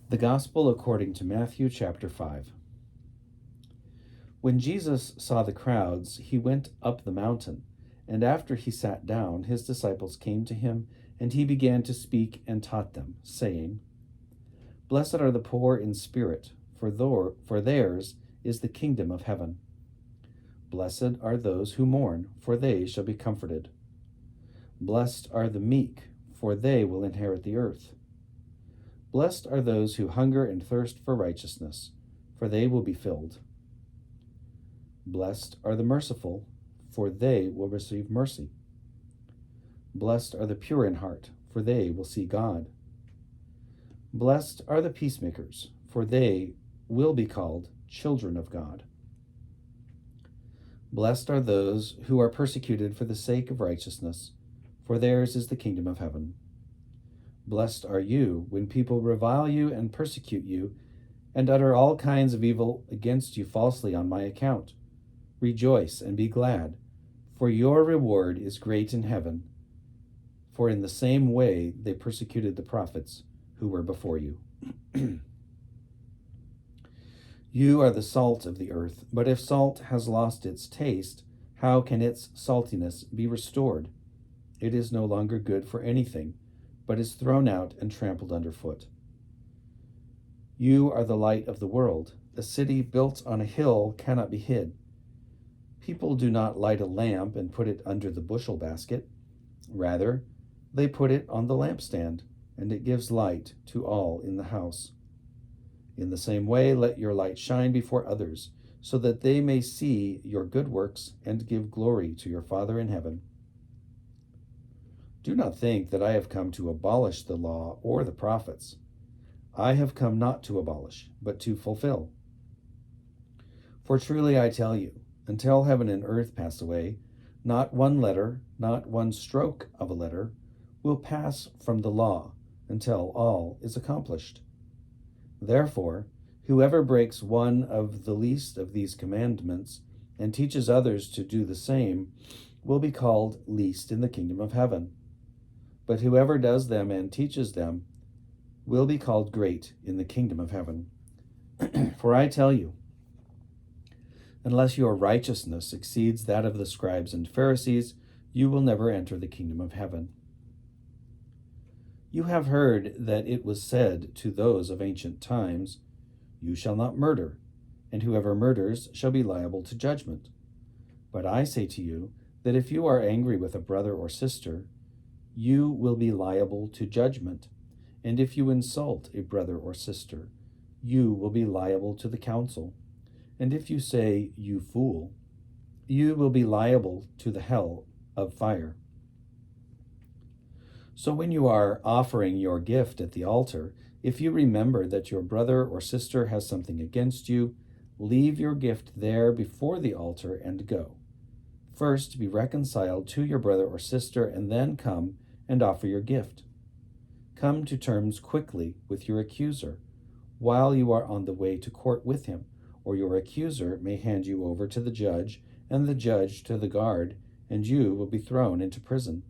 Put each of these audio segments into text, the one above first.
The Gospel according to Matthew chapter 5. When Jesus saw the crowds, he went up the mountain, and after he sat down, his disciples came to him, and he began to speak and taught them, saying, Blessed are the poor in spirit, for theirs is the kingdom of heaven. Blessed are those who mourn, for they shall be comforted. Blessed are the meek, for they will inherit the earth. Blessed are those who hunger and thirst for righteousness, for they will be filled. Blessed are the merciful, for they will receive mercy. Blessed are the pure in heart, for they will see God. Blessed are the peacemakers, for they will be called children of God. Blessed are those who are persecuted for the sake of righteousness, for theirs is the kingdom of heaven. Blessed are you when people revile you and persecute you, and utter all kinds of evil against you falsely on my account. Rejoice and be glad, for your reward is great in heaven. For in the same way they persecuted the prophets who were before you. You are the salt of the earth, but if salt has lost its taste, how can its saltiness be restored? It is no longer good for anything, but is thrown out and trampled underfoot. You are the light of the world. A city built on a hill cannot be hid. People do not light a lamp and put it under the bushel basket. Rather, they put it on the lampstand, and it gives light to all in the house. In the same way, let your light shine before others, so that they may see your good works and give glory to your Father in heaven. Do not think that I have come to abolish the law or the prophets. I have come not to abolish, but to fulfill. For truly I tell you, until heaven and earth pass away, not one letter, not one stroke of a letter, will pass from the law until all is accomplished. Therefore, whoever breaks one of the least of these commandments and teaches others to do the same will be called least in the kingdom of heaven. But whoever does them and teaches them will be called great in the kingdom of heaven. For I tell you, unless your righteousness exceeds that of the scribes and Pharisees, you will never enter the kingdom of heaven. You have heard that it was said to those of ancient times, You shall not murder, and whoever murders shall be liable to judgment. But I say to you that if you are angry with a brother or sister, you will be liable to judgment, and if you insult a brother or sister, you will be liable to the council. And if you say, You fool, you will be liable to the hell of fire. So when you are offering your gift at the altar, if you remember that your brother or sister has something against you, leave your gift there before the altar and go. First be reconciled to your brother or sister, and then come and offer your gift. Come to terms quickly with your accuser while you are on the way to court with him, or your accuser may hand you over to the judge, and the judge to the guard, and you will be thrown into prison.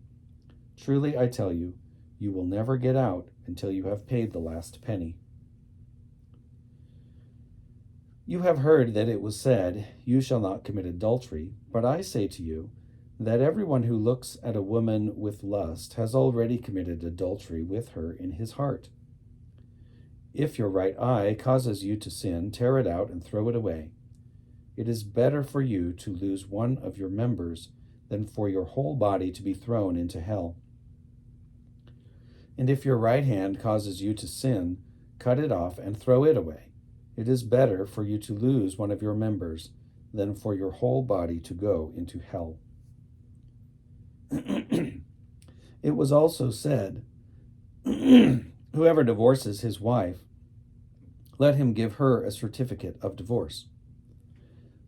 Truly I tell you, you will never get out until you have paid the last penny. You have heard that it was said, You shall not commit adultery, but I say to you that everyone who looks at a woman with lust has already committed adultery with her in his heart. If your right eye causes you to sin, tear it out and throw it away. It is better for you to lose one of your members than for your whole body to be thrown into hell. And if your right hand causes you to sin, cut it off and throw it away. It is better for you to lose one of your members than for your whole body to go into hell. It was also said, Whoever divorces his wife, let him give her a certificate of divorce.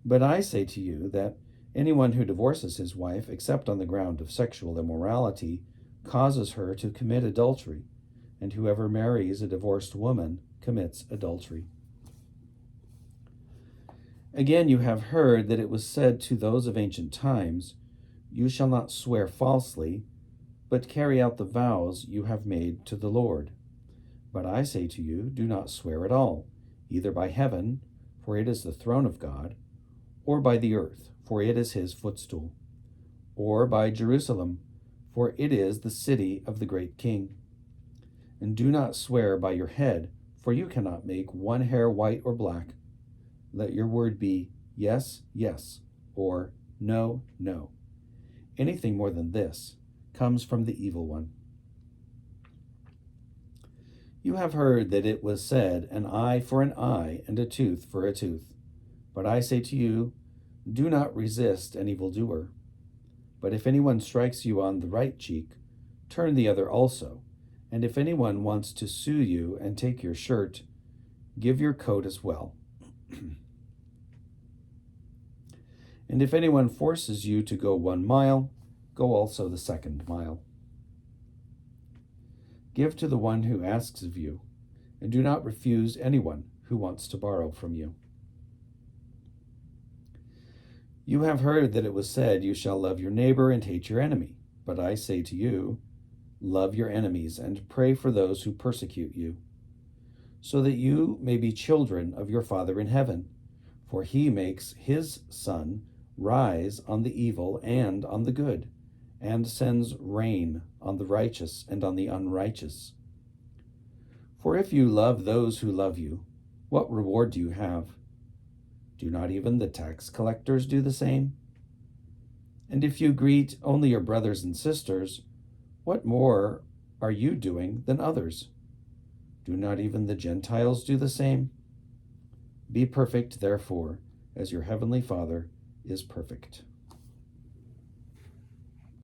But I say to you that anyone who divorces his wife, except on the ground of sexual immorality, causes her to commit adultery, and whoever marries a divorced woman commits adultery. Again, you have heard that it was said to those of ancient times, You shall not swear falsely, but carry out the vows you have made to the Lord. But I say to you, do not swear at all, either by heaven, for it is the throne of God, or by the earth, for it is his footstool, or by Jerusalem, for it is the city of the great king. And do not swear by your head, for you cannot make one hair white or black. Let your word be yes, yes, or no, no. Anything more than this comes from the evil one. You have heard that it was said, an eye for an eye and a tooth for a tooth. But I say to you, do not resist an evildoer. But if anyone strikes you on the right cheek, turn the other also. And if anyone wants to sue you and take your shirt, give your coat as well. And if anyone forces you to go 1 mile, go also the 2nd mile. Give to the one who asks of you, and do not refuse anyone who wants to borrow from you. You have heard that it was said, you shall love your neighbor and hate your enemy. But I say to you, love your enemies and pray for those who persecute you, so that you may be children of your Father in heaven. For he makes his sun rise on the evil and on the good, and sends rain on the righteous and on the unrighteous. For if you love those who love you, what reward do you have? Do not even the tax collectors do the same? And if you greet only your brothers and sisters, what more are you doing than others? Do not even the Gentiles do the same? Be perfect, therefore, as your heavenly Father is perfect.